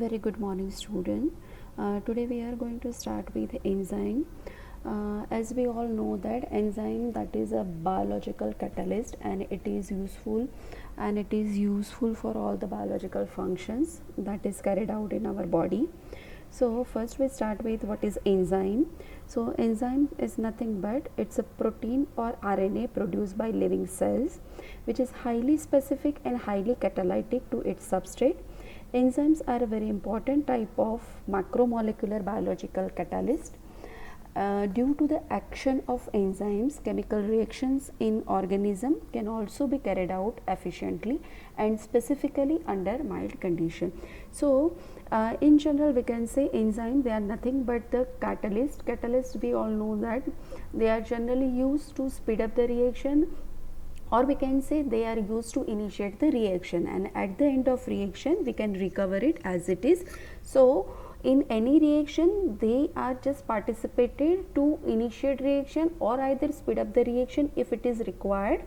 Very good morning, student. Today we are going to start with enzyme. As we all know that enzyme that is a biological catalyst and it is useful for all the biological functions that is carried out in our body. So first we start with what is enzyme. So enzyme is nothing but it's a protein or RNA produced by living cells which is highly specific and highly catalytic to its substrate. Enzymes are a very important type of macromolecular biological catalyst. Due to the action of enzymes, chemical reactions in organism can also be carried out efficiently and specifically under mild condition. So, in general we can say enzyme they are nothing but the catalyst. Catalyst we all know that they are generally used to speed up the reaction, or we can say they are used to initiate the reaction, and at the end of reaction we can recover it as it is. So in any reaction they are just participated to initiate reaction or either speed up the reaction if it is required,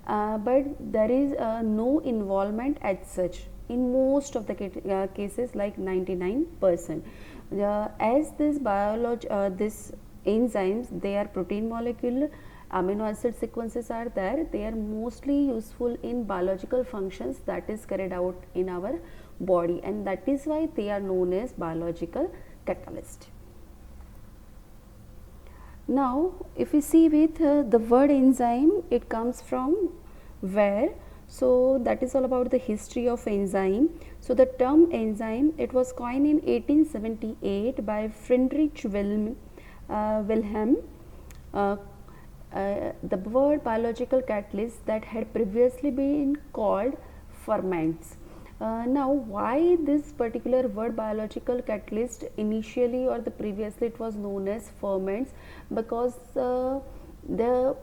but there is no involvement as such in most of the cases, like 99%. As this enzymes, they are protein molecule, amino acid sequences are there, they are mostly useful in biological functions that is carried out in our body, and that is why they are known as biological catalyst. Now if we see with the word enzyme, it comes from where? So that is all about the history of enzyme. So the term enzyme, it was coined in 1878 by Friedrich Wilhelm. The word biological catalyst that had previously been called ferments. Now why this particular word biological catalyst, initially or the previously it was known as ferments? Because the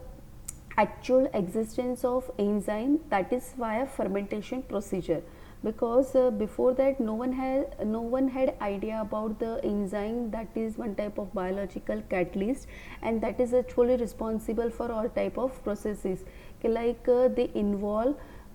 actual existence of enzyme, that is via fermentation procedure, because before that no one had idea about the enzyme that is one type of biological catalyst, and that is actually responsible for all type of processes, like they involve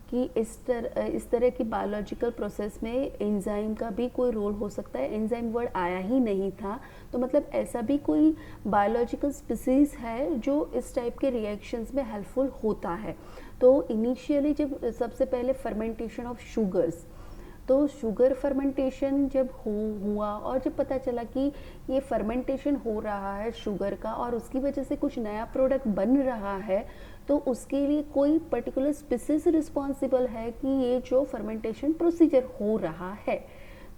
कि इस तरह की biological process में enzyme का भी कोई role हो सकता है. एंजाइम वर्ड आया ही नहीं था, तो मतलब ऐसा भी कोई बायोलॉजिकल स्पीसीज है जो इस टाइप के रिएक्शंस में हेल्पफुल होता है. तो इनिशियली जब सबसे पहले फर्मेंटेशन ऑफ शुगर्स, तो शुगर फर्मेंटेशन जब हुआ और जब पता चला कि ये फर्मेंटेशन हो रहा है शुगर का और उसकी वजह से कुछ नया प्रोडक्ट बन रहा है, तो उसके लिए कोई पर्टिकुलर स्पीसीज रिस्पॉन्सिबल है कि ये जो फर्मेंटेशन प्रोसीजर हो रहा है,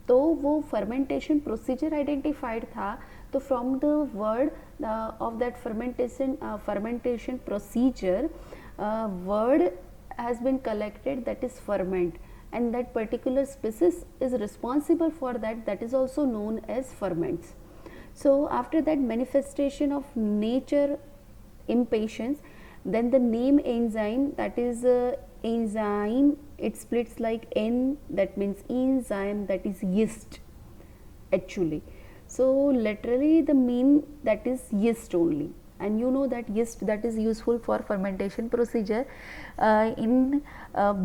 तो वो फर्मेंटेशन प्रोसीजर आइडेंटिफाइड था. तो from the word of that fermentation procedure, word has been collected, that is ferment, and that particular species is responsible for that is also known as ferments. So after that manifestation of nature impatience, then the name enzyme, that is enzyme, it splits like N, that means enzyme, that is yeast actually. So literally the mean that is yeast only, and you know that yeast that is useful for fermentation procedure in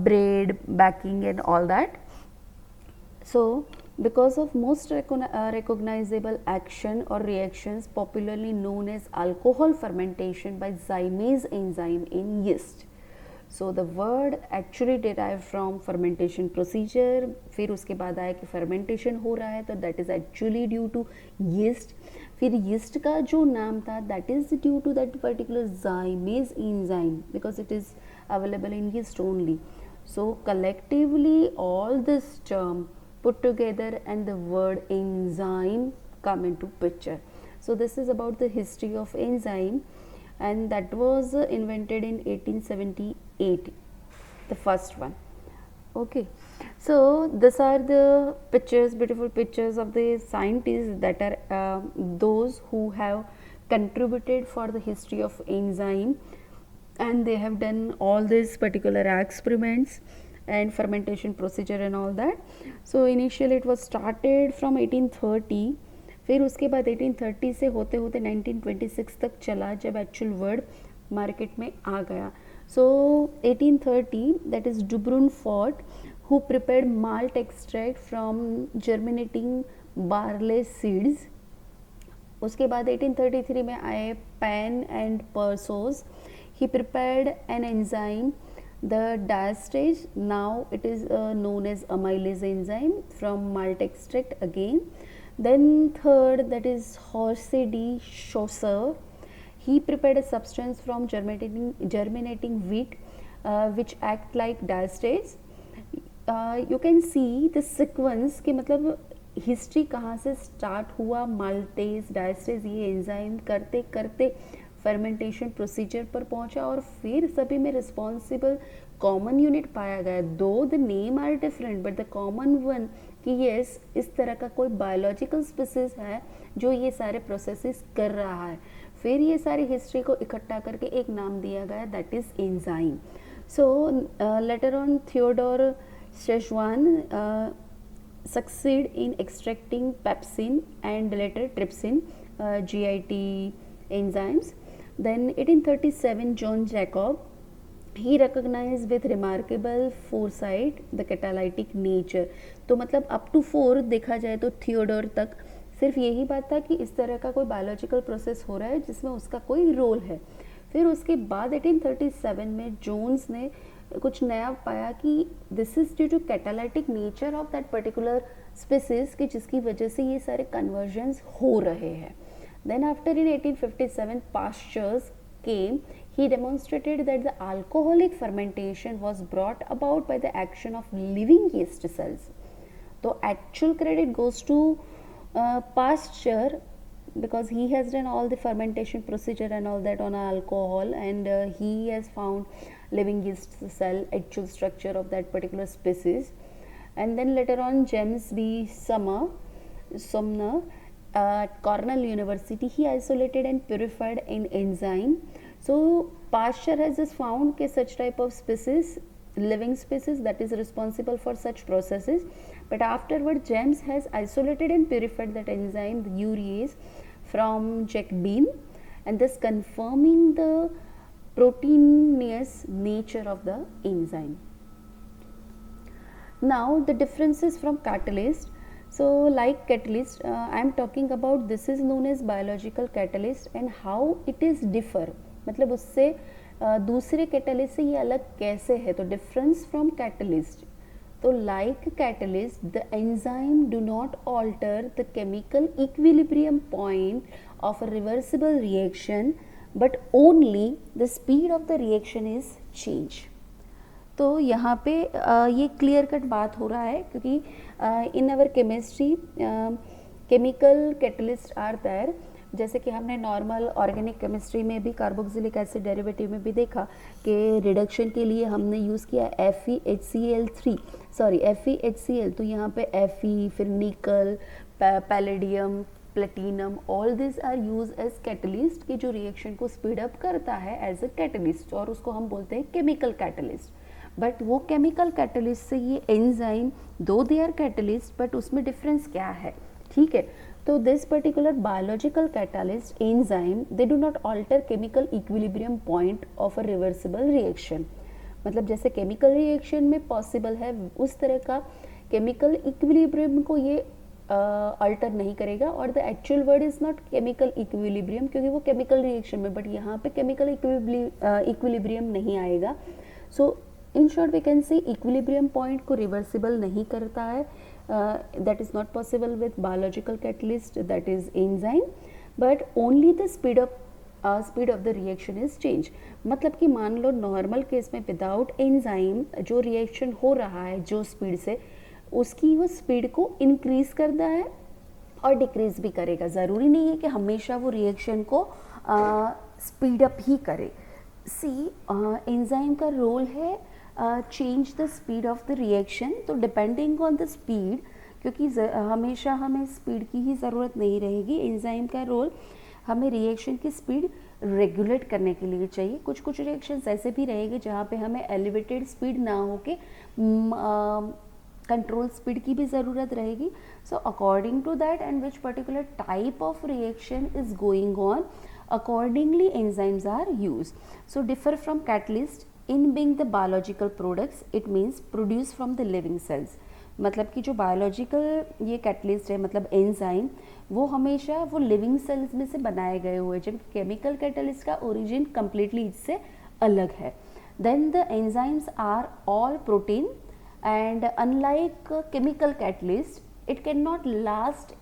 bread baking and all that. So because of most recognizable action or reactions popularly known as alcohol fermentation by zymase enzyme in yeast. So the word actually derived from fermentation procedure. फिर उसके बाद आया कि fermentation हो रहा है, तो that is actually due to yeast. फिर yeast का जो नाम था, that is due to that particular zymase enzyme, because it is available in yeast only. So collectively all this term put together and the word enzyme come into picture. So this is about the history of enzyme, and that was invented in 1878, the first one. Okay, so these are the pictures, beautiful pictures of the scientists that are those who have contributed for the history of enzyme, and they have done all these particular experiments and fermentation procedure and all that. So initially it was started from 1830, फिर उसके बाद 1830 से होते होते 1926 तक चला, जब actual word market में आ गया. So 1830, that is Doubrun Fort, who prepared malt extract from germinating barley seeds. उसके बाद 1833 में आए Payen and Persoz. He prepared an enzyme, the diastase. Now it is known as amylase enzyme from malt extract again. Then third, that is Horace D. Chaucer. He prepared a substance from germinating wheat, which act like diastase. You can see the sequence कि मतलब history कहाँ से start हुआ, maltase diastase ये enzyme करते करते fermentation procedure पर पहुंचा और फिर सभी में रिस्पॉन्सिबल कॉमन यूनिट पाया गया. Though the name are different but the common one कि यस इस तरह का कोई बायोलॉजिकल स्पीसीज है जो ये सारे प्रोसेसेस कर रहा है. फिर ये सारी हिस्ट्री को इकट्ठा करके एक नाम दिया गया, that is enzyme. So later on Theodore Schezwan succeed in extracting pepsin and later trypsin, GIT enzymes. Then 1837 John Jacob, he recognized with remarkable foresight the catalytic nature. तो मतलब up to 4 देखा जाए तो थियोडोर तक सिर्फ यही बात था कि इस तरह का कोई बायोलॉजिकल प्रोसेस हो रहा है जिसमें उसका कोई रोल है. फिर उसके बाद 1837 में जोन्स ने कुछ नया पाया कि this is due to catalytic nature of that particular species कि जिसकी वजह से ये सारे कन्वर्जन्स हो रहे हैं. Then after in 1857 Pasteur's came. He demonstrated that the alcoholic fermentation was brought about by the action of living yeast cells. तो actual credit goes to Pasteur because he has done all the fermentation procedure and all that on alcohol, and he has found living yeast cell actual structure of that particular species. And then later on James B. Sumner at Cornell University, he isolated and purified an enzyme. So Pasteur has just found that such type of species, living species, that is responsible for such processes. But afterward James has isolated and purified that enzyme, the urease, from Jack Bean, and thus confirming the proteinous nature of the enzyme. Now the differences from catalyst. So like catalyst, I am talking about this is known as biological catalyst and how it is differ. मतलब उससे दूसरे catalyst से ये अलग कैसे है. तो difference from catalyst. So like catalyst, the enzyme do not alter the chemical equilibrium point of a reversible reaction, but only the speed of the reaction is change. तो यहाँ पे ये क्लियर कट बात हो रहा है क्योंकि in our chemistry chemical catalyst are there. जैसे कि हमने नॉर्मल ऑर्गेनिक केमिस्ट्री में भी कार्बोक्सिलिक एसिड डेरिवेटिव में भी देखा कि रिडक्शन के लिए हमने यूज़ किया FeHCl. तो यहाँ पे Fe, फिर nickel, palladium, platinum, all this are use as catalyst कि जो रिएक्शन को स्पीड अप करता है एज अ कैटलिस्ट, और उसको हम बोलते हैं केमिकल कैटलिस्ट. बट वो केमिकल कैटलिस्ट से ये enzyme though they are catalyst, but उसमें डिफरेंस क्या है. ठीक है, तो this particular biological catalyst enzyme they do not alter chemical equilibrium point of a reversible reaction. मतलब जैसे केमिकल रिएक्शन में पॉसिबल है उस तरह का केमिकल इक्विलिब्रियम को ये अल्टर नहीं करेगा. और the actual word is not chemical equilibrium क्योंकि वो केमिकल रिएक्शन में, बट यहाँ पे केमिकल इक्विलिब्रियम नहीं आएगा. So in short we can say equilibrium point को रिवर्सिबल नहीं करता है. That is not possible with biological catalyst, that is enzyme, but only the speed of the reaction is change. मतलब कि मान लो नॉर्मल केस में विदाउट एंजाइम जो रिएक्शन हो रहा है जो स्पीड से, उसकी वो स्पीड को इंक्रीज करता है और डिक्रीज भी करेगा. ज़रूरी नहीं है कि हमेशा वो रिएक्शन को स्पीड अप ही करे. एंजाइम का रोल है change the speed of the reaction. तो डिपेंडिंग ऑन द स्पीड, क्योंकि हमेशा हमें स्पीड की ही ज़रूरत नहीं रहेगी, एंजाइम का रोल हमें रिएक्शन की स्पीड रेगुलेट करने के लिए चाहिए. कुछ कुछ रिएक्शंस ऐसे भी रहेंगे जहाँ पे हमें एलिवेटेड स्पीड ना हो के कंट्रोल स्पीड की भी ज़रूरत रहेगी. So according to that and which particular type of reaction is going on, accordingly enzymes are used. So differ from catalyst, in being the biological products it means produce from the living cells, मतलब कि जो biological ये catalyst है मतलब enzyme, वो हमेशा वो living cells में से बनाए गए हुए, जबकि केमिकल कैटलिस्ट का ओरिजिन कम्प्लीटली इससे अलग है. Then the enzymes are all protein and unlike chemical catalyst it cannot last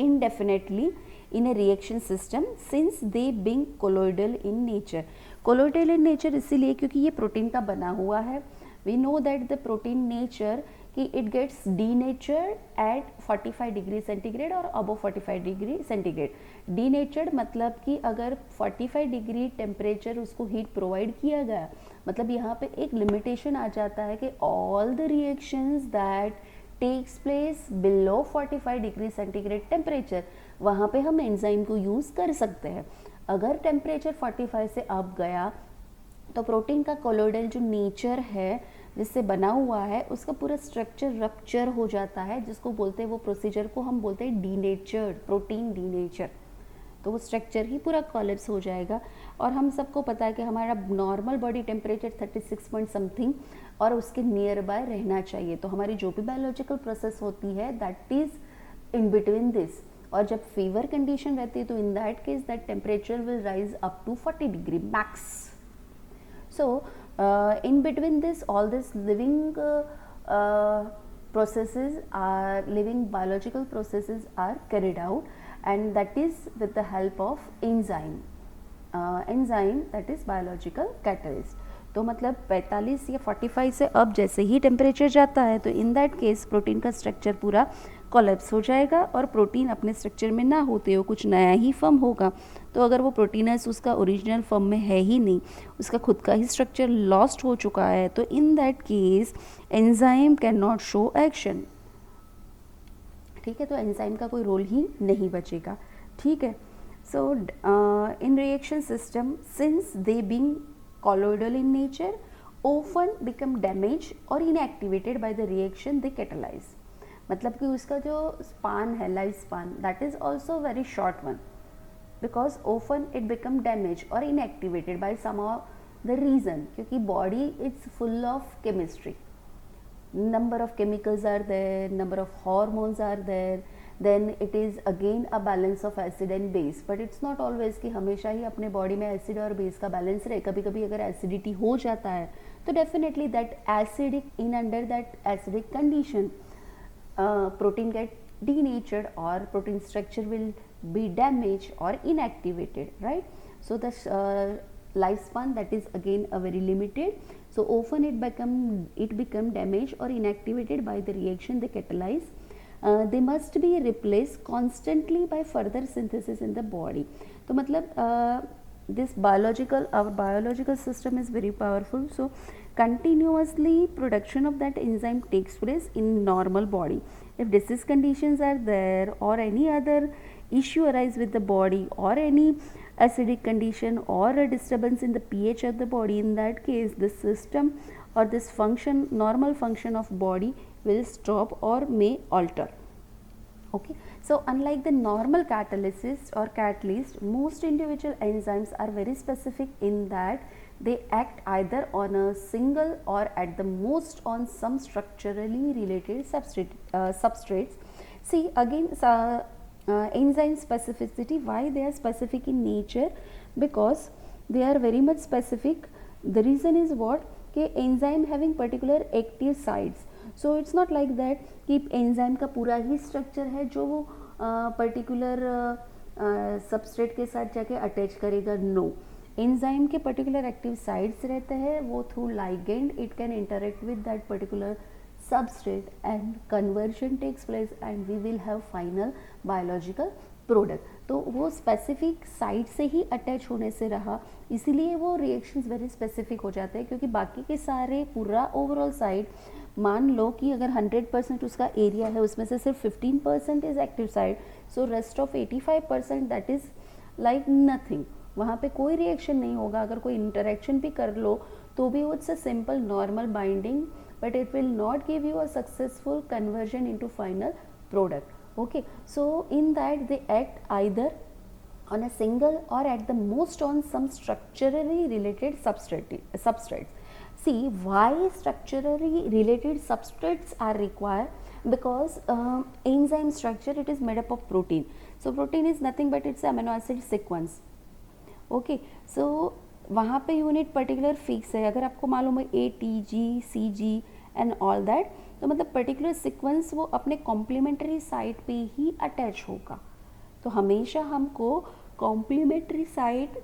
indefinitely in a reaction system since they being colloidal in nature. colloidal in nature इसीलिए क्योंकि ये protein का बना हुआ है. we know that the protein nature कि it gets denatured at 45 degree centigrade और above 45 degree centigrade. denatured मतलब कि अगर 45 डिग्री टेम्परेचर उसको हीट प्रोवाइड किया गया, मतलब यहाँ पे एक लिमिटेशन आ जाता है कि all the reactions that takes place below 45 degree centigrade temperature, वहाँ पे हम एंजाइम को यूज़ कर सकते हैं. अगर टेम्परेचर 45 से अप गया तो प्रोटीन का कोलोइडल जो नेचर है जिससे बना हुआ है उसका पूरा स्ट्रक्चर रप्चर हो जाता है, जिसको बोलते हैं, वो प्रोसीजर को हम बोलते हैं डीनेचर्ड, प्रोटीन डीनेचर. तो वो स्ट्रक्चर ही पूरा कोलैप्स हो जाएगा. और हम सबको पता है कि हमारा normal body temperature 36 point something और उसके नियर बाय रहना चाहिए. तो हमारी जो भी बायोलॉजिकल प्रोसेस होती है that is in between this. और जब फीवर कंडीशन रहती है तो in that case that temperature will rise up to 40 degree max. So in between this all this living processes are living biological processes are carried out, and that is with the help of enzyme. Enzyme that is biological catalyst. तो मतलब 45 या 45 से अब जैसे ही temperature जाता है तो in that case protein का स्ट्रक्चर पूरा कोलैप्स हो जाएगा और प्रोटीन अपने स्ट्रक्चर में ना होते हो कुछ नया ही फॉर्म होगा. तो अगर वो प्रोटीनस उसका ओरिजिनल फॉर्म में है ही नहीं, उसका खुद का ही स्ट्रक्चर लॉस्ट हो चुका है, तो in that case enzyme can not show action. ठीक है, तो एंजाइम का कोई रोल ही नहीं बचेगा. ठीक है. So in reaction system since they being colloidal in nature often become damaged or inactivated by the reaction they catalyze. मतलब कि उसका जो स्पान है, life span, that is also very short one because often it become damaged or inactivated by some of the reason, क्योंकि body is full of chemistry, number of chemicals are there, number of hormones are there, then it is again a balance of acid and base, but it's not always कि हमेशा ही अपने body में acid और base का balance रहे. कभी कभी अगर एसिडिटी हो जाता है तो definitely that acidic in under that acidic condition protein get denatured or protein structure will be damaged or inactivated, right? So the lifespan that is again a very limited, so often it become damaged or inactivated by the reaction they catalyze. They must be replaced constantly by further synthesis in the body. तो मतलब this our biological system is very powerful, so continuously production of that enzyme takes place in normal body. If disease conditions are there or any other issue arise with the body or any acidic condition or a disturbance in the pH of the body, in that case this system or this function, normal function of body will stop or may alter. Okay, so unlike the normal catalysis or catalyst, most individual enzymes are very specific in that they act either on a single or at the most on some structurally related substrates. See again enzyme specificity, why they are specific in nature, because they are very much specific. The reason is what, कि enzyme having particular active sites, so it's not like that कि enzyme का पूरा ही structure है जो वो particular substrate के साथ जाके अटैच करेगा. नो, एंजाइम के पर्टिकुलर एक्टिव साइट्स रहते हैं, वो through ligand it can interact with that particular substrate and conversion takes place and we will have final biological product. तो वो स्पेसिफिक साइट से ही अटैच होने से रहा, इसीलिए वो रिएक्शंस वेरी स्पेसिफिक हो जाते हैं. क्योंकि बाकी के सारे पूरा ओवरऑल साइट, मान लो कि अगर 100% उसका एरिया है उसमें से सिर्फ 15% is active site, so rest of 85% that is like nothing. वहाँ पे कोई रिएक्शन नहीं होगा. अगर कोई इंटरेक्शन भी कर लो तो भी it's a simple normal binding, but it will not give you a successful conversion into final product. Okay, so in that they act either on a single or at the most on some structurally related substrates. See, why structurally related substrates are required? Because enzyme structure, it is made up of protein. So protein is nothing but it's amino acid sequence. Okay so वहाँ पे unit particular fix है. अगर आपको मालूम है ATG, CG and all that, तो मतलब particular sequence वो अपने कॉम्प्लीमेंट्री साइट पे ही अटैच होगा. तो हमेशा हमको कॉम्प्लीमेंट्री साइट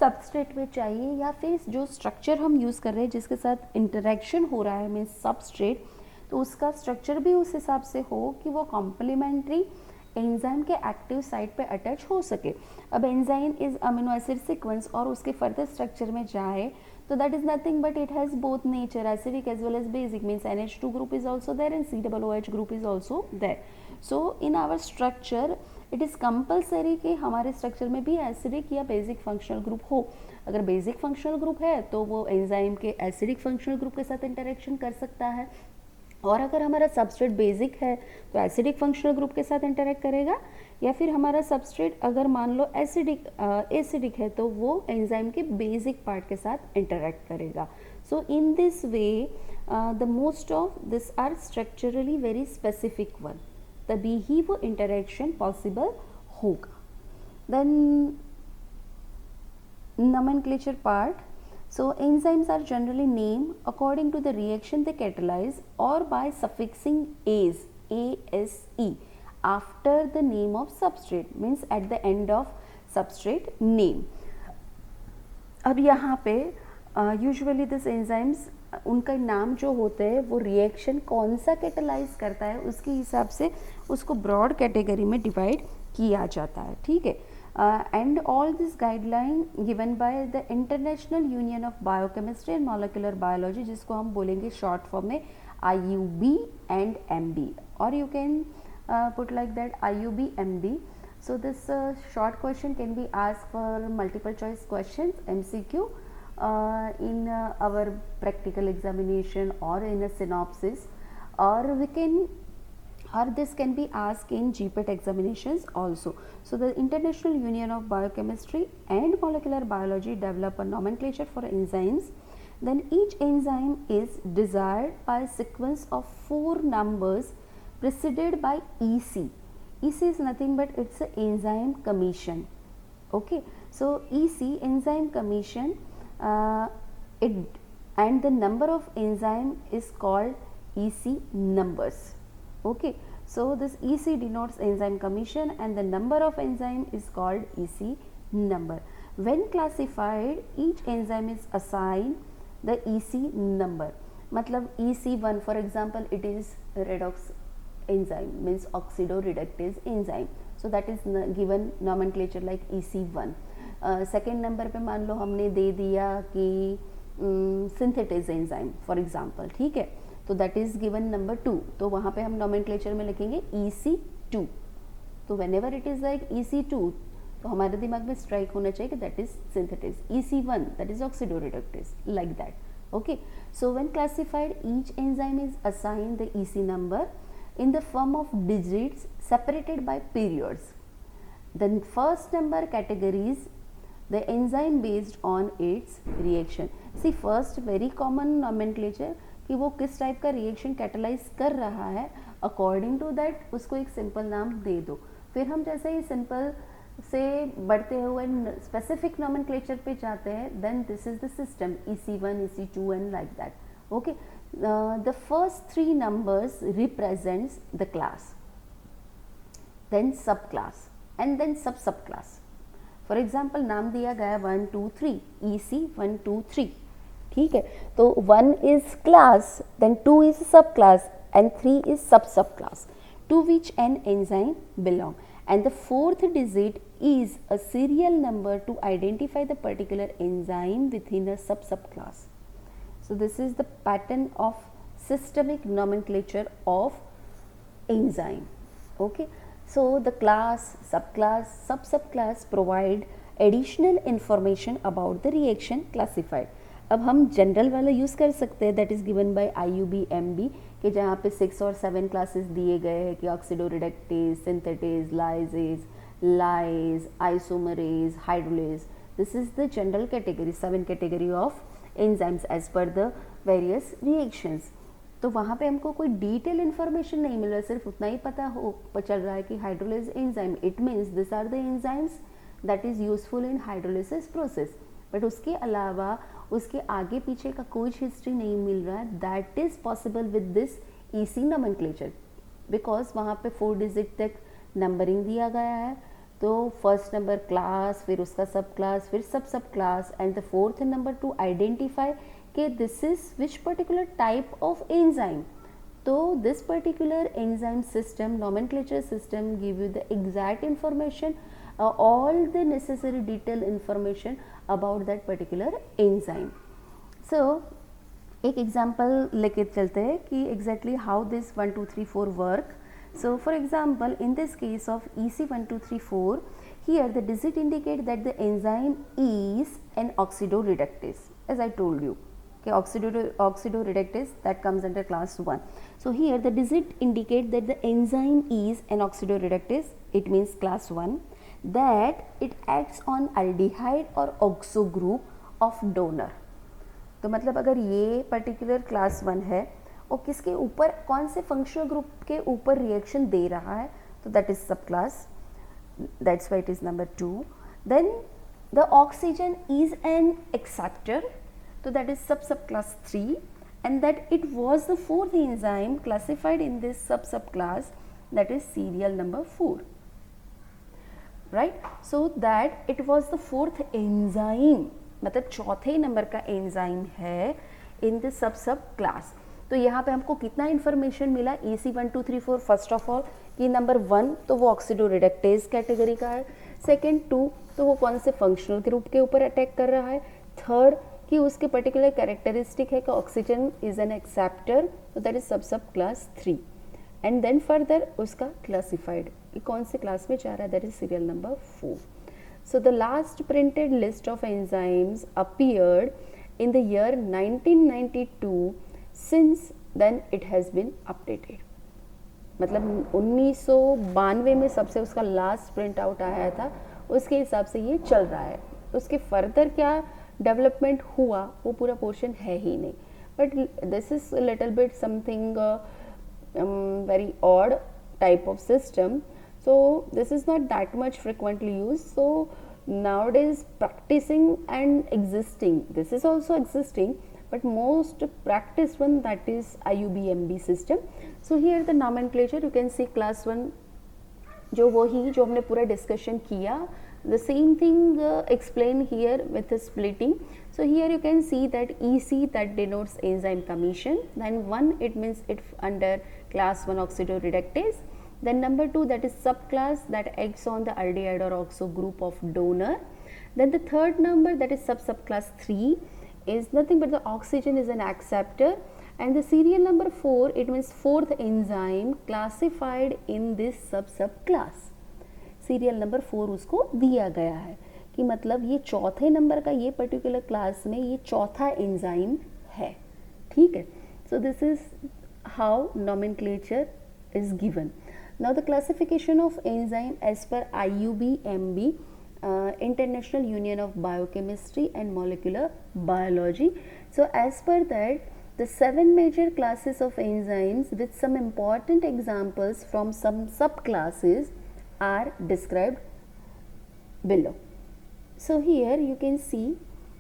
सबस्ट्रेट में चाहिए, या फिर जो स्ट्रक्चर हम यूज़ कर रहे हैं जिसके साथ इंटरेक्शन हो रहा है मीन्स सबस्ट्रेट, तो उसका स्ट्रक्चर भी उस हिसाब से हो कि वो कॉम्प्लीमेंट्री एंजाइम के एक्टिव साइट पे अटैच हो सके. अब enzyme is amino acid sequence और उसके फर्दर स्ट्रक्चर में जाए तो that is nothing but it has both nature, acidic as well as basic, means NH2 group is also there and COOH group is also there. So in our structure it is compulsory कि हमारे structure में भी acidic या basic functional group हो. अगर basic functional group है तो वो एंजाइम के एसिडिक फंक्शनल ग्रुप के साथ इंटरेक्शन कर सकता है, और अगर हमारा सबस्ट्रेट बेसिक है तो एसिडिक फंक्शनल ग्रुप के साथ इंटरेक्ट करेगा, या फिर हमारा सबस्ट्रेट अगर मान लो एसिडिक है तो वो एंजाइम के बेसिक पार्ट के साथ इंटरेक्ट करेगा. So in this way the most of this are structurally very specific one, तभी ही वो इंटरेक्शन पॉसिबल होगा. Then nomenclature part. So enzymes are generally named according to the reaction they catalyze or by suffixing ase, ASE, after the name of substrate, means at the end of substrate name. अब यहाँ पे usually this enzymes उनका नाम जो होते हैं वो reaction कौन सा कैटेलाइज करता है उसके हिसाब से उसको ब्रॉड कैटेगरी में डिवाइड किया जाता है. ठीक है. And all this guideline given by the International Union of Biochemistry and Molecular Biology, जिसको हम बोलेंगे शॉर्ट फॉर्म में IUB and MB, or you can put like that IUB MB. So this short question can be asked for multiple choice questions MCQ in our practical examination or in a synopsis, or this can be asked in GPAT examinations also. So the International Union of Biochemistry and Molecular Biology develop a nomenclature for enzymes. Then each enzyme is desired by a sequence of 4 numbers preceded by EC. EC is nothing but it's an enzyme commission. Okay, so EC, enzyme commission, and the number of enzyme is called EC numbers. Okay, so this EC denotes enzyme commission and the number of enzyme is called EC number. When classified, each enzyme is assigned the EC number. मतलब EC1 for example, it is redox enzyme, means oxidoreductase enzyme, so that is given nomenclature like EC1. Second number पे मान लो हमने दे दिया कि synthetase enzyme for example. ठीक है, तो that is given number 2, तो वहाँ पे हम नोमेनक्लेचर में लिखेंगे EC2. तो whenever it is like EC2 तो हमारे दिमाग में स्ट्राइक होना चाहिए कि that is synthetase. EC1 that is oxidoreductase, like that. Okay, so when classified each enzyme is assigned the EC number in the form of digits separated by periods. The first number categories the enzyme based on its reaction. See, first very common nomenclature कि वो किस type का reaction catalyse कर रहा है, according to that उसको एक simple नाम दे दो. फिर हम जैसे ही सिंपल से बढ़ते हुए स्पेसिफिक नोमेनक्लेचर पे जाते हैं, then this is the system EC1, EC2 and like that. Okay, the first 3 numbers represents the class, then subclass and then subclass. For example, नाम दिया गया 1 2 3 EC 1 2 3. ठीक है, तो 1 is class, then 2 is subclass and 3 is subclass to which an enzyme belong, and the 4th digit is a serial number to identify the particular enzyme within a subclass. So this is the pattern of systemic nomenclature of enzyme. Okay, so the class, subclass, subclass provide additional information about the reaction classified. अब हम general वाला use कर सकते हैं, that is given bye IUB MB, कि जहाँ पे 6 और 7 क्लासेस दिए गए हैं कि oxidoreductase, synthetase, lyases lyase, isomerase, hydrolase. This is the general category, 7 category of enzymes as per the various reactions. तो वहाँ पे हमको कोई डिटेल इन्फॉर्मेशन नहीं मिल रहा, सिर्फ उतना ही चल रहा है कि hydrolase enzyme, it means this are the enzymes that is useful in hydrolysis process, but उसके अलावा उसके आगे पीछे का कोई हिस्ट्री नहीं मिल रहा है. That is possible with this EC nomenclature, because वहाँ पे 4 डिजिट तक नंबरिंग दिया गया है. तो फर्स्ट नंबर क्लास, फिर उसका सब क्लास, फिर sub class, and the fourth number to identify कि this is which particular type of enzyme. तो this particular enzyme system, nomenclature system give you the exact information, all the necessary detailed information about that particular enzyme. So एक example लेके चलते हैं कि exactly how this 1 2 3 4 work. So for example, in this case of EC1234, here the digit indicate that the enzyme is an oxidoreductase, as I told you. Okay, oxidoreductase that comes under class 1. So here the digit indicate that the enzyme is an oxidoreductase, it means class 1, that it acts on aldehyde or oxo group of donor. तो मतलब अगर ये particular class 1 है और किसके ऊपर, कौन से फंक्शनल ग्रुप के ऊपर रिएक्शन दे रहा है, तो that is sub class, that's why it is number 2. Then the oxygen is an acceptor, तो that is sub class 3, and that it was the fourth enzyme classified in this sub class, that is serial number 4. Right, so that it was the fourth enzyme, मतलब चौथे number का enzyme है in the sub class. तो यहाँ पे हमको कितना information मिला, EC1234 फर्स्ट ऑफ ऑल कि नंबर 1 तो वो ऑक्सीडोरेडक्टेज कैटेगरी का है, सेकेंड 2 तो वो कौन से फंक्शनल ग्रुप के ऊपर अटैक कर रहा है, थर्ड कि उसके पर्टिकुलर कैरेक्टरिस्टिक है कि ऑक्सीजन इज एन एक्सेप्टर, तो that is sub class 3, and then further उसका क्लासिफाइड कि कौन से क्लास में जा रहा है, that is serial number 4. So the last printed list of enzymes appeared in the year 1992. Since then it has been updated. मतलब 1992 में सबसे उसका लास्ट प्रिंट आउट आया था, उसके हिसाब से ये चल रहा है. उसके फर्दर क्या डेवलपमेंट हुआ वो पूरा पोर्शन है ही नहीं, but this is little bit something very odd type of system. So this is not that much frequently used. So nowadays practicing and existing, this is also existing, but most practiced one, that is IUBMB system. So here the nomenclature you can see class 1 जो वही जो हमने पूरा discussion किया, the same thing explained here with the splitting. So here you can see that EC that denotes enzyme commission, then 1 it means it under class 1 oxidoreductase. Then number 2 that is subclass that acts on the aldehyde or oxo group of donor. Then the third number that is subclass 3 is nothing but the oxygen is an acceptor, and the serial number 4 it means fourth enzyme classified in this subclass. serial number 4 उसको दिया गया है कि मतलब ये चौथे number का ये पर्टिकुलर क्लास में ये चौथा एंजाइम है. ठीक है, so this is how nomenclature is given. Now the classification of enzyme as per IUBMB, International Union of Biochemistry and Molecular Biology. So as per that, the 7 major classes of enzymes with some important examples from some subclasses are described below. So here you can see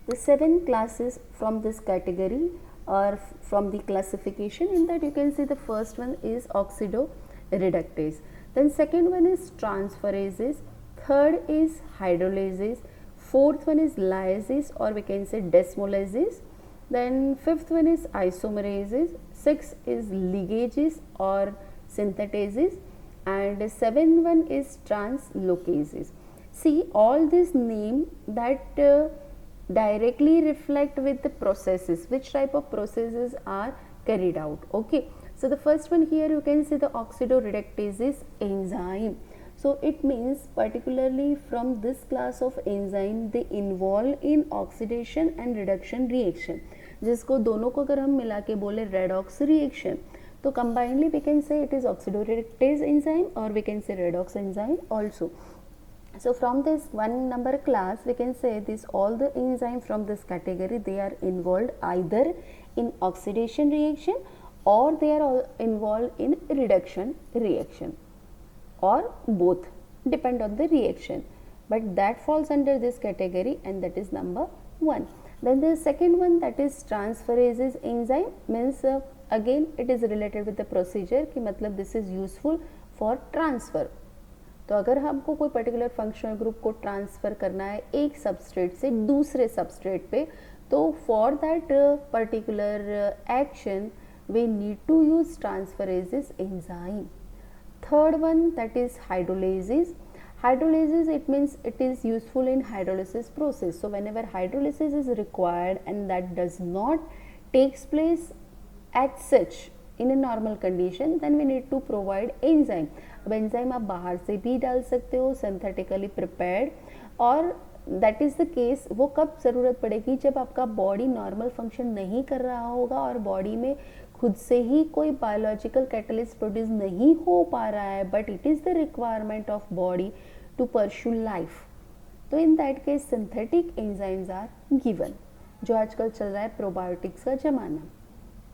the 7 classes from this category or from the classification. In that you can see the first one is oxidoreductase, then second one is transferases, third is hydrolases, fourth one is lyases or we can say desmolases, then fifth one is isomerases, sixth is ligases or synthetases, and seventh one is translocases. See all these name that directly reflect with the processes, which type of processes are carried out. Okay, so the first one here you can see the oxidoreductase enzyme. So it means particularly from this class of enzyme they involve in oxidation and reduction reaction, जिसको दोनों को अगर हम मिला के बोले redox reaction, तो combinedly we can say it is oxidoreductase enzyme or we can say redox enzyme also. So from this one number class, we can say this all the enzymes from this category, they are involved either in oxidation reaction or they are all involved in reduction reaction, or both, depend on the reaction, but that falls under this category, and that is number 1. Then the second one, that is transferases enzyme, means again it is related with the procedure कि मतलब this is useful for transfer. तो अगर हमको कोई particular functional group को transfer करना है एक सबस्ट्रेट से दूसरे सबस्ट्रेट पे, तो for that particular action we need to use transferases enzyme. Third one, that is hydrolysis. Hydrolysis, it means it is useful in hydrolysis process. So whenever hydrolysis is required and that does not takes place as such in a normal condition, then we need to provide enzyme. अब enzyme आप बाहर से भी डाल सकते हो, synthetically prepared, और that is the case. वो कब ज़रूरत पड़ेगी, जब आपका बॉडी नॉर्मल फंक्शन नहीं कर रहा होगा और बॉडी में खुद से ही कोई बायोलॉजिकल कैटलिस्ट प्रोड्यूस नहीं हो पा रहा है, but it is the requirement of body to pursue life. तो in that case synthetic enzymes are given. जो आजकल चल रहा है प्रोबायोटिक्स का ज़माना,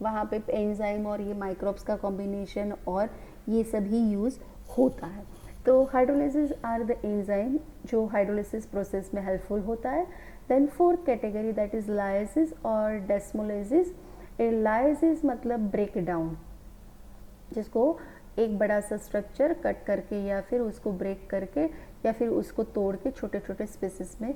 वहाँ पे एंजाइम और ये माइक्रोब्स का कॉम्बिनेशन और ये सभी यूज़ होता है. तो हाइड्रोलिसिस आर द एंजाइम जो हाइड्रोलिसिस प्रोसेस में हेल्पफुल होता है. Then fourth category, that is lysis और डेस्मोलाइसिस. लाइसिस मतलब ब्रेक डाउन, जिसको एक बड़ा सा स्ट्रक्चर कट करके या फिर उसको ब्रेक करके या फिर उसको तोड़ के छोटे छोटे स्पेसिस में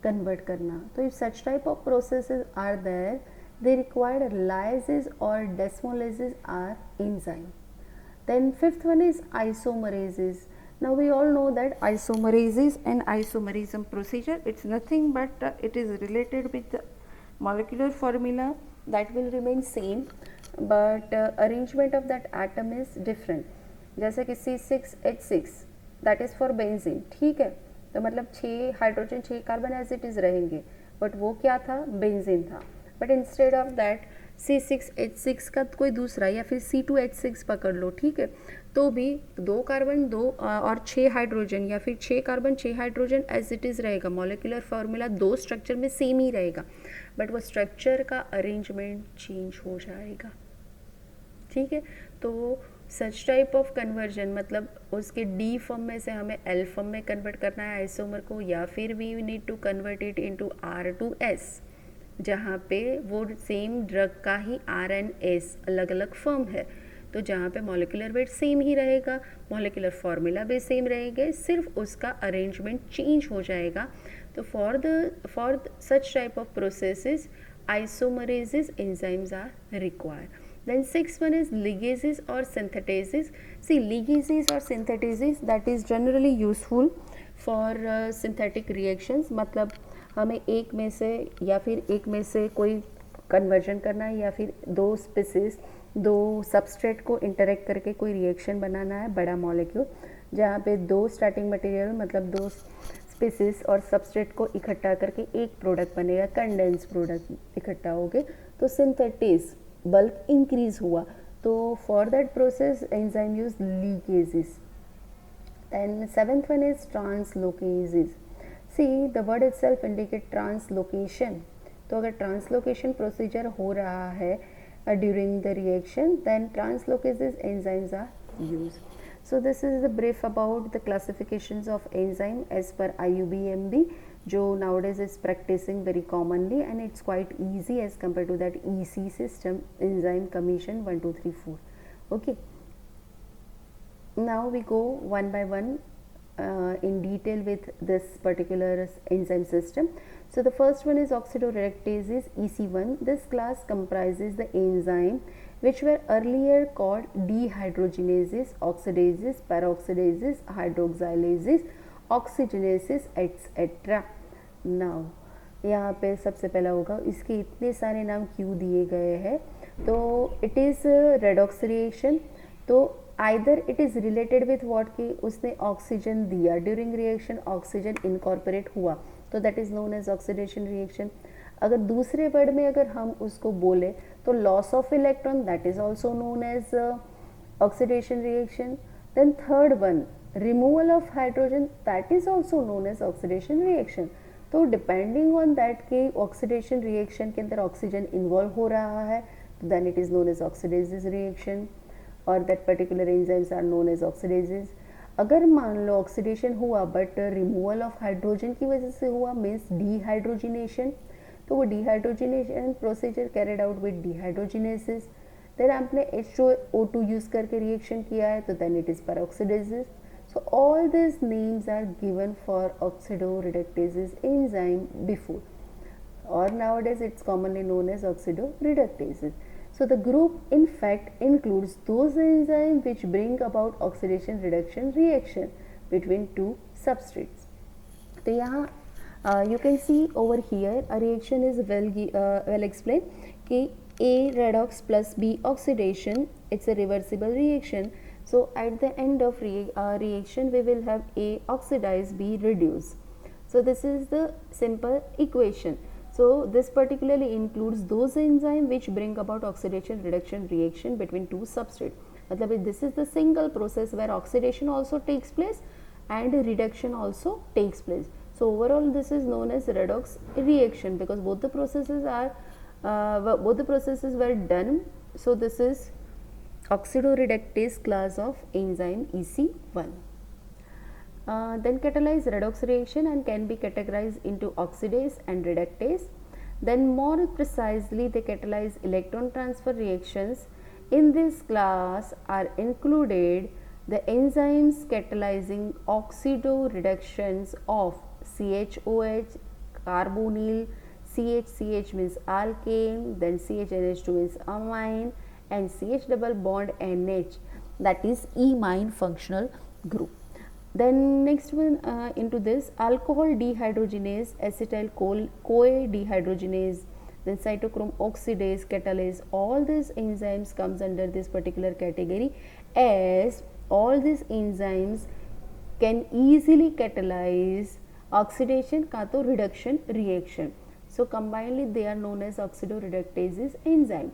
कन्वर्ट करना. तो if such type of processes are there, they require lysis or desmolysis are enzyme. Then fifth one is isomerases. Now we all know that isomerases and isomerism procedure, it's nothing but it is related with the molecular formula that will remain same, but arrangement of that atom is different. जैसे कि C6H6 that is for benzene, ठीक है, तो मतलब 6 hydrogen 6 carbon as it is रहेंगे, but वो क्या था, बेंजीन था. But instead of that C6H6 का कोई दूसरा या फिर C2H6 पकड़ लो, ठीक है, तो भी 2 कार्बन 2 और 6 हाइड्रोजन या फिर 6 carbon 6 hydrogen as it is रहेगा. मॉलिक्यूलर फार्मूला 2 स्ट्रक्चर में सेम ही रहेगा, बट वो स्ट्रक्चर का अरेंजमेंट चेंज हो जाएगा, ठीक है. तो सच टाइप ऑफ कन्वर्जन मतलब उसके डी फॉर्म में से हमें एल फॉर्म में कन्वर्ट करना है आइसोमर को, या फिर we need to convert it into R2S, जहाँ पे वो सेम ड्रग का ही R एंड S अलग अलग फॉर्म है. तो जहाँ पे मॉलिकुलर वेट सेम ही रहेगा, मॉलिकुलर फार्मूला भी सेम रहेंगे, सिर्फ उसका अरेंजमेंट चेंज हो जाएगा. तो for such type of processes isomerases enzymes are required. Then sixth one is ligases or synthetases. See, ligases or synthetases, that is generally useful for synthetic reactions. मतलब हमें एक में से या फिर एक में से कोई कन्वर्जन करना है या फिर 2 स्पीसीज 2 सबस्ट्रेट को इंटरेक्ट करके कोई रिएक्शन बनाना है, बड़ा मॉलिक्यूल, जहाँ पे 2 स्टार्टिंग मटेरियल मतलब 2 स्पीसीज और सबस्ट्रेट को इकट्ठा करके एक प्रोडक्ट बनेगा, कंडेंस प्रोडक्ट इकट्ठा हो गए, तो सिंथेटिस बल्क इंक्रीज हुआ. तो for that process enzyme use ligases. Then seventh one is translocases. See the word itself indicate translocation. तो अगर ट्रांसलोकेशन प्रोसीजर हो रहा है during the reaction, then translocases enzymes are use. So this is the brief about the classifications of enzyme as per IUPAC, जो nowadays is practicing very commonly and it's quite easy as compared to that EC system, enzyme commission 1 2 3 4. Okay, now we go one by one in detail with this particular enzyme system. So the first one is oxidoreductases, EC1. This class comprises the enzyme which were earlier called dehydrogenases, oxidases, peroxidases, hydroxylases, oxygenases, etc. Now यहाँ पे सबसे पहला होगा, इसके इतने सारे नाम क्यों दिए गए हैं, तो इट इज़ रेडॉक्स रिएक्शन. तो either it is related with what कि उसने ऑक्सीजन दिया, ड्यूरिंग रिएक्शन ऑक्सीजन इनकॉर्पोरेट हुआ, तो that is known as oxidation reaction. अगर दूसरे वर्ड में अगर हम उसको बोले तो loss of electron, that is also known as oxidation reaction. Then third one removal of hydrogen, that is also known as oxidation reaction. तो डिपेंडिंग ऑन दैट कि ऑक्सीडेशन रिएक्शन के अंदर ऑक्सीजन इन्वॉल्व हो रहा है, तो then it is known as oxidases reaction, और that particular enzymes are known as oxidases. अगर मान लो ऑक्सीडेशन हुआ बट रिमूवल ऑफ हाइड्रोजन की वजह से हुआ, मीन्स डीहाइड्रोजिनेशन, तो वो dehydrogenation procedure carried out with dehydrogenases. Then आपने H2O2 यूज़ करके रिएक्शन किया है, तो then it is peroxidases. So all these names are given for oxidoreductases enzyme before, or nowadays it's commonly known as oxidoreductases. So the group in fact includes those enzymes which bring about oxidation reduction reaction between two substrates. तो यहाँ you can see over here a reaction is well explained कि A redox plus B oxidation, it's a reversible reaction. So at the end of reaction we will have A oxidize, B reduce. So this is the simple equation. So this particularly includes those enzymes which bring about oxidation reduction reaction between two substrates. मतलब this is the single process where oxidation also takes place and reduction also takes place. So overall this is known as redox reaction because both the processes were done. So this is oxidoreductase class of enzyme EC1. Then catalyze redox reaction and can be categorized into oxidase and reductase. Then more precisely they catalyze electron transfer reactions. In this class are included the enzymes catalyzing oxidoreductions of CHOH, carbonyl, CH means alkane, then CHNH2 means amine, and CH double bond NH, that is imine functional group. Then next one into this alcohol dehydrogenase, acetyl CoA dehydrogenase, then cytochrome oxidase, catalase, all these enzymes comes under this particular category, as all these enzymes can easily catalyze oxidation का तो reduction reaction. So combinedly they are known as oxidoreductases enzyme.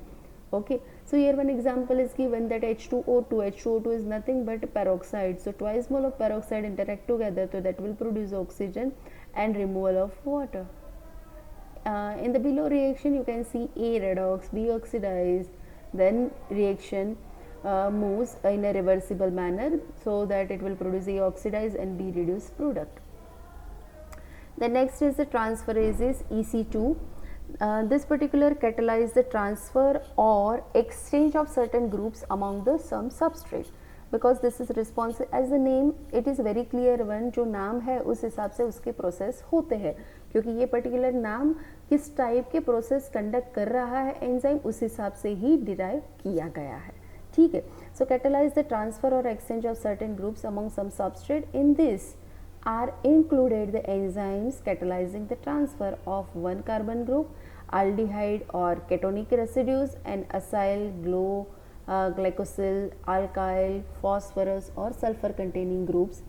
Okay, so here one example is given that H2O2 is nothing but peroxide. So twice mole of peroxide interact together, so that will produce oxygen and removal of water. In the below reaction you can see A redox, B oxidize, then reaction moves in a reversible manner so that it will produce A oxidize and B reduce product. The next is the transferases EC2. This particular catalyze the transfer or exchange of certain groups among the some substrate, because this is responsive as the name, it is very clear one, जो नाम है उस हिसाब से उसके process होते हैं, क्योंकि ये पर्टिकुलर नाम किस टाइप के प्रोसेस कंडक्ट कर रहा है एंजाइम उस हिसाब से ही डिराइव किया गया है. ठीक है. सो कैटलाइज द ट्रांसफर और exchange of certain groups among some substrate. In this are included the enzymes catalyzing the transfer of one carbon group, aldehyde or ketonic residues, and acyl, glycosyl, alkyl, phosphorus or sulfur containing groups.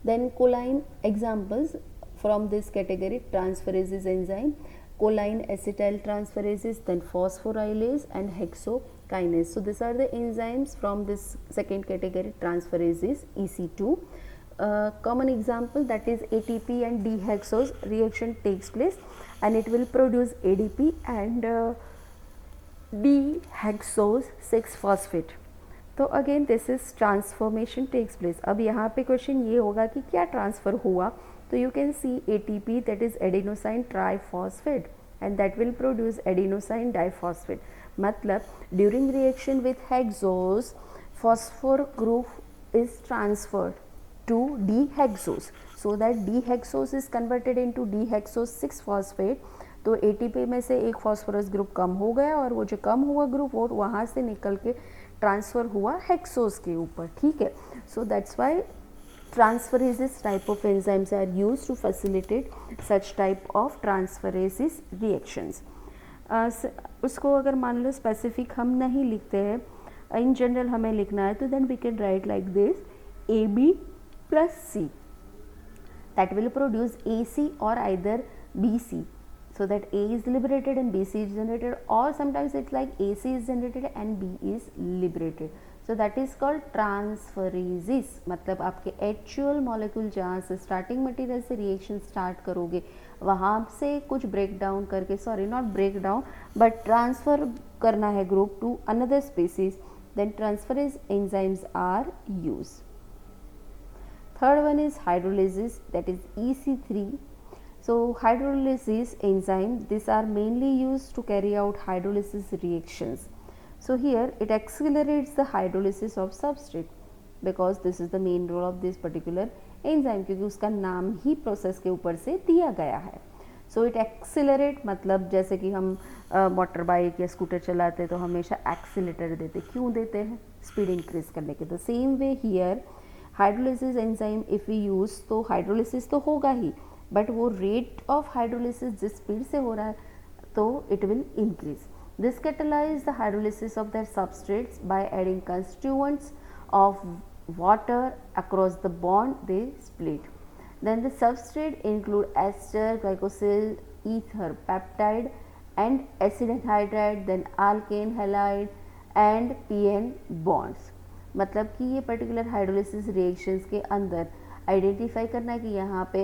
Then choline examples from this category: transferases enzyme, choline acetyl transferases, then phosphorylase and hexokinase. So these are the enzymes from this second category, transferases EC2. Common example, that is ATP and dehexose reaction takes place and it will produce ADP and dehexose 6 phosphate. तो again this is transformation takes place. अब यहाँ पे question ये होगा कि क्या transfer हुआ, तो you can see ATP, that is adenosine triphosphate, and that will produce adenosine diphosphate. मतलब during reaction with hexose phosphor group is transferred to dehexose, so that dehexose is converted into dehexose 6 phosphate. तो ATP में से एक phosphorus group कम हो गया और वो जो कम हुआ ग्रुप वो वहाँ से निकल के ट्रांसफ़र हुआ हेक्सोस के ऊपर. ठीक है. So that's why transferases type of enzymes are used to facilitate such type of transferases reactions. उसको अगर मान लो स्पेसिफिक हम नहीं लिखते हैं, इन जनरल हमें लिखना है, तो then we can write like this AB plus C, that will produce AC or either BC, so that A is liberated and BC is generated, or sometimes it's like AC is generated and B is liberated. So that is called transferases. मतलब आपके actual molecule जहाँ से starting material से reaction start करोगे वहाँ से कुछ break down करके, sorry not break down but transfer करना है group to another species, then transferase enzymes are used. Third one is hydrolysis, that is EC3. So hydrolysis enzyme, these are mainly used to carry out hydrolysis reactions. So here it accelerates the hydrolysis of substrate because this is the main role of this particular enzyme, क्योंकि उसका नाम ही process के ऊपर से दिया गया है. So it accelerate, मतलब जैसे कि हम मोटर बाइक या स्कूटर चलाते हैं तो हमेशा एक्सीलेटर देते, क्यों देते हैं? स्पीड इंक्रीज करने के. The same way here hydrolysis enzyme if we use, तो हाइड्रोलिसिस तो होगा ही बट वो रेट ऑफ हाइड्रोलिसिस जिस स्पीड से हो रहा है तो it will increase. This catalyse the hydrolysis of their substrates by adding constituents of water across the bond they split. Then the substrate include ester, glycosyl, ether, peptide and acid anhydride, then alkane halide and PN bonds. मतलब कि ये particular hydrolysis reactions के अंदर identify करना है कि यहाँ पे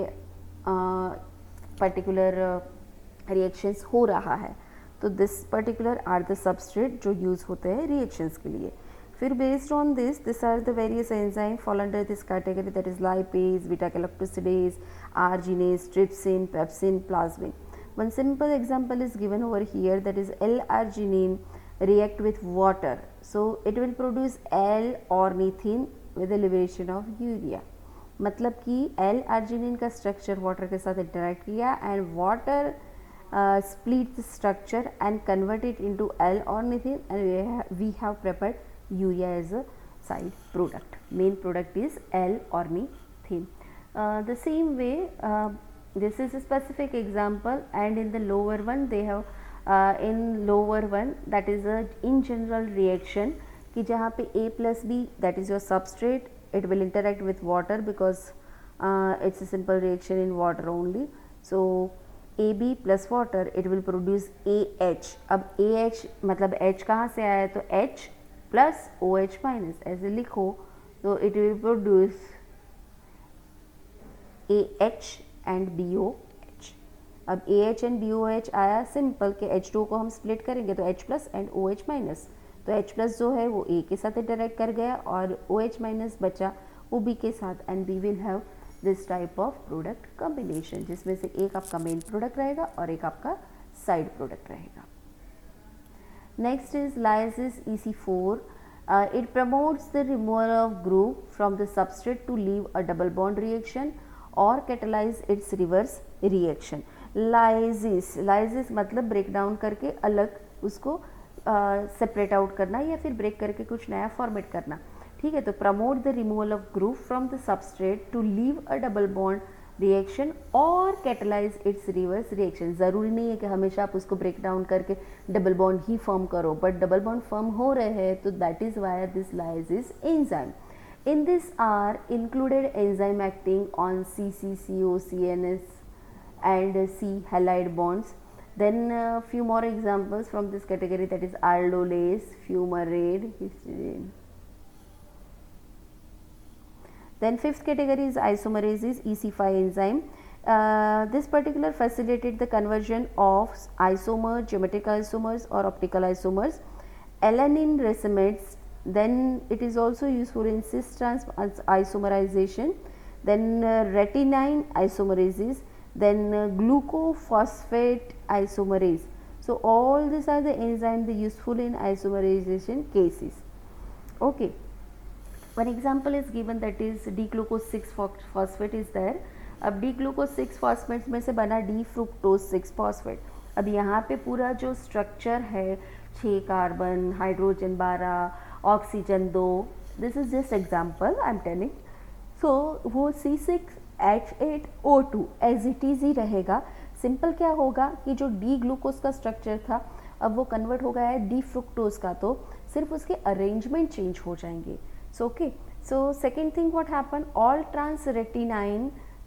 पर्टिकुलर रिएक्शंस हो रहा है, तो this particular are the substrate जो यूज़ होते हैं रिएक्शंस के लिए. फिर based on this, these are the various enzymes fall under this category, that is lipase, beta-galactosidase, arginase, trypsin, pepsin, plasmin. One simple example is given over here, that is L-arginine react with water, so it will produce L-ornithine with the liberation of urea. मतलब कि L-arginine का structure water के साथ interact किया and water split the structure and convert it into L-ornithine and we have prepared urea as a side product. Main product is L-ornithine. The same way, this is a specific example, and in the lower one they have in lower one, that is a in general reaction कि जहाँ पे A plus B, that is your substrate, it will interact with water because it's a simple reaction in water only. So AB plus water, it will produce AH. अब AH मतलब H कहाँ से आया है, तो H प्लस OH माइनस ऐसे लिखो तो it will produce AH and BOH. अब AH एंड BOH आया सिंपल के H2 को हम स्प्लिट करेंगे तो H plus and OH minus, तो H प्लस जो है वो A के साथ इंटरेक्ट कर गया और OH माइनस बचा वो B के साथ, and we will have this type of product combination जिसमें से एक आपका मेन प्रोडक्ट रहेगा और एक आपका साइड प्रोडक्ट रहेगा. Next is lysis EC4. It promotes the removal of group from the substrate to leave a double bond reaction or catalyze its reverse reaction. Lysis मतलब break down करके अलग उसको separate out करना या फिर break करके कुछ नया format करना. ठीक है, तो promote the removal of group from the substrate to leave a double bond reaction और कैटलाइज इट्स रिवर्स रिएक्शन. ज़रूरी नहीं है कि हमेशा आप उसको ब्रेक डाउन करके डबल बॉन्ड ही फॉर्म करो, बट डबल बॉन्ड फॉर्म हो रहे हैं तो that is why this lysis enzyme. In this are included enzyme acting on CCCO, CNS and C halide bonds. Then few more examples from this category, that is aldolase, fumarate, histidine. Then fifth category is isomerases, EC5 enzyme. This particular facilitated the conversion of isomers, geometric isomers or optical isomers. Alanine racemates, then it is also useful in cis trans isomerization. Then retinine isomerases, then glucophosphate isomerase. So all these are the enzymes useful in isomerization cases. Okay. One example is given, that is D-glucose 6-phosphate is there. अब D-glucose 6-phosphate में से बना D-fructose 6-phosphate. अब यहाँ पे पूरा जो structure है 6 carbon, hydrogen 12, oxygen 2, this is just example I am telling. So वो C6H8O2 एज इट इज़ ही रहेगा. सिंपल क्या होगा कि जो डी ग्लूकोज का स्ट्रक्चर था अब वो कन्वर्ट हो गया है डी फ्रुक्टोज का, तो सिर्फ उसके अरेंजमेंट चेंज हो जाएंगे. So okay, so second thing what happen, all trans retinine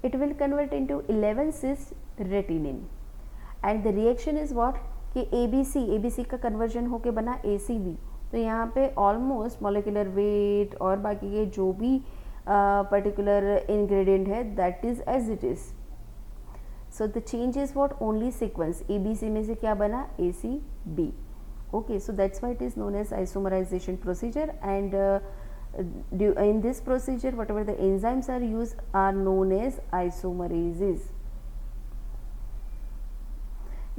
it will convert into 11 cis retinine and the reaction is what कि ABC का conversion होके बना ACB, तो यहाँ पे ऑलमोस्ट मॉलिक्यूलर वेट और बाकी के जो भी पर्टिकुलर इंग्रेडिएंट है that is as it is. So the change is what only sequence. A B C में से क्या बना, A C B. Okay, so that's why it is known as isomerization procedure, and in this procedure whatever the enzymes are used are known as isomerases.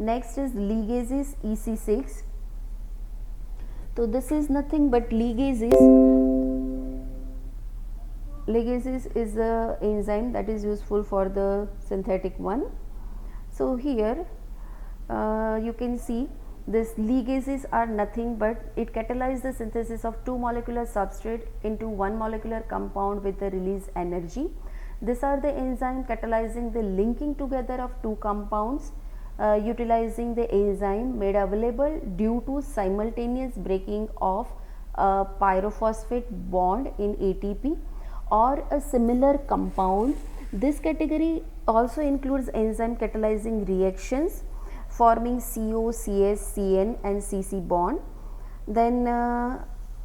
Next is ligases EC6. So this is nothing but ligases. Ligases is the enzyme that is useful for the synthetic one. So here you can see this ligases are nothing but it catalyzes the synthesis of two molecular substrate into one molecular compound with the release energy. These are the enzyme catalyzing the linking together of two compounds utilizing the enzyme made available due to simultaneous breaking of a pyrophosphate bond in ATP or a similar compound. This category also includes enzyme catalyzing reactions forming CO, CS, CN and CC bond. Then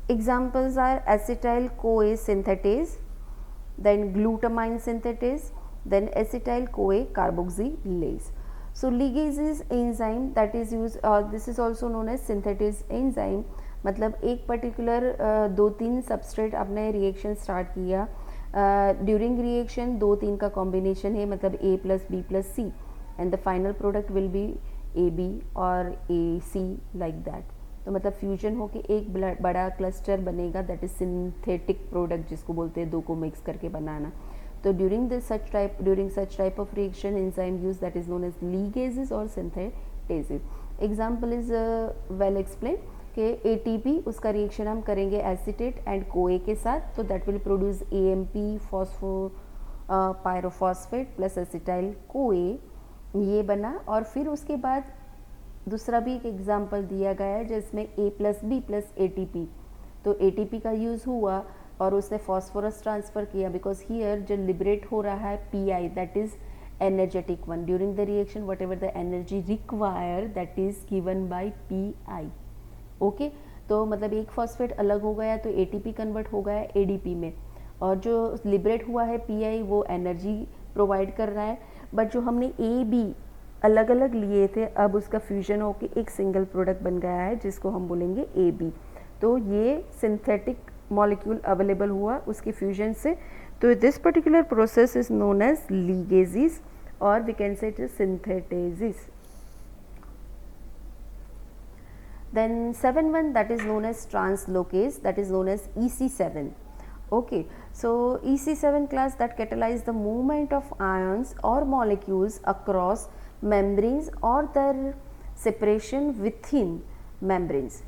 examples are acetyl CoA synthetase, then glutamine synthetase, then acetyl CoA carboxylase. So ligases enzyme that is used, this is also known as synthetase enzyme. मतलब एक particular दो तीन substrate आपने reaction start किया, during reaction दो तीन का combination है, मतलब A plus B plus C and the final product will be A B और ए सी लाइक दैट. तो मतलब फ्यूजन होके एक बड़ा क्लस्टर बनेगा, दैट इज सिंथेटिक प्रोडक्ट जिसको बोलते हैं दो को मिक्स करके बनाना. तो during such type of reaction enzyme use that is known as ligases और synthetases. Example is well explain कि एटीपी उसका रिएक्शन हम करेंगे एसिटेट एंड कोए के साथ, तो that will produce AMP phospho pyrophosphate plus acetyl CoA, ये बना. और फिर उसके बाद दूसरा भी एक एग्जांपल दिया गया है जिसमें A plus B plus ATP. तो ATP का यूज़ हुआ और उसने फॉस्फोरस ट्रांसफ़र किया, बिकॉज हियर जो लिबरेट हो रहा है PI that is energetic one. During the reaction whatever the energy require that is given by PI. Okay, तो मतलब एक फॉस्फेट अलग हो गया तो ATP कन्वर्ट हो गया ADP में, और जो लिबरेट हुआ है PI वो एनर्जी प्रोवाइड कर रहा है. बट जो हमने A B अलग अलग लिए थे अब उसका फ्यूजन होके एक सिंगल प्रोडक्ट बन गया है जिसको हम बोलेंगे AB. तो ये सिंथेटिक मॉलिक्यूल अवेलेबल हुआ उसके फ्यूजन से. तो this particular process is known as ligases और we can say it is synthetases. Then 7-1 that is known as translocase, that is known as EC7. Okay, so EC7 class that catalyze the movement of ions or molecules across membranes or their separation within membranes.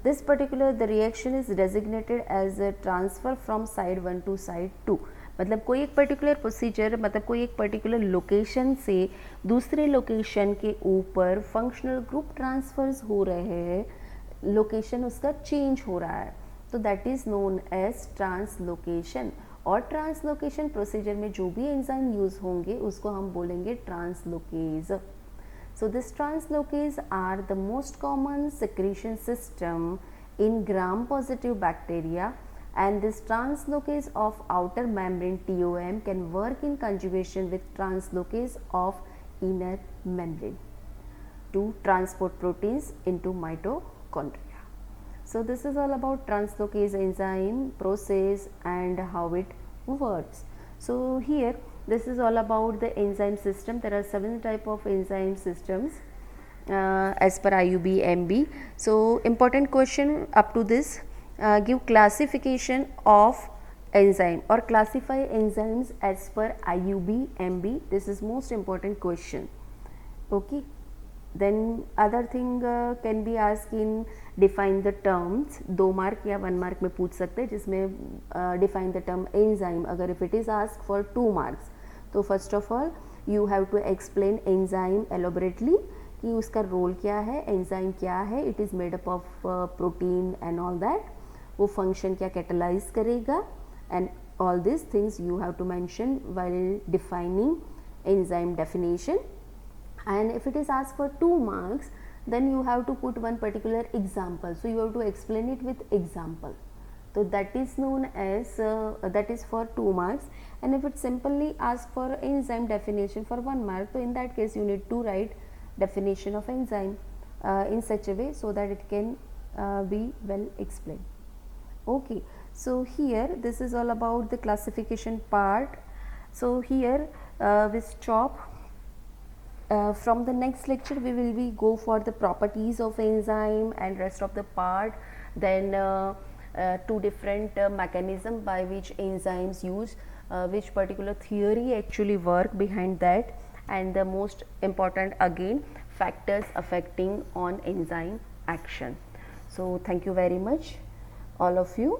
This particular the reaction is designated as a transfer from side 1 to side 2. मतलब कोई एक particular procedure, मतलब कोई एक particular location से दूसरे location के ऊपर फंक्शनल ग्रुप ट्रांसफर्स हो रहे हैं, लोकेशन उसका चेंज हो रहा है, तो that is known as translocation. और ट्रांसलोकेशन प्रोसीजर में जो भी एंजाइम यूज़ होंगे उसको हम बोलेंगे translocase. So this translocase are the most common secretion system in gram-positive bacteria, and this translocase of outer membrane TOM can work in conjugation with translocase of inner membrane to transport proteins into mitochondria. So this is all about translocase enzyme process and how it works. So here this is all about the enzyme system. There are 7 type of enzyme systems as per IUB MB. So important question up to this, give classification of enzyme or classify enzymes as per IUB MB. This is most important question. Okay, then other thing can be asked in define the terms. 2 mark या 1 mark में पूछ सकते हैं जिसमें define the term enzyme. अगर if it is asked for 2 marks, तो first of all you have to explain enzyme elaborately कि उसका रोल क्या है, एंजाइम क्या है, it is made up of protein and all that, वो फंक्शन क्या कैटलाइज करेगा, and all this things you have to mention while defining enzyme definition. And if it is asked for 2 marks, then you have to put one particular example, so you have to explain it with example. So that is known as that is for 2 marks. And if it simply asks for enzyme definition for 1 mark, so in that case you need to write definition of enzyme in such a way so that it can be well explained. Okay, so here this is all about the classification part. So here we stop. From the next lecture we will go for the properties of enzyme and rest of the part, then 2 different mechanism by which enzymes use, which particular theory actually work behind that, and the most important again factors affecting on enzyme action. So thank you very much all of you.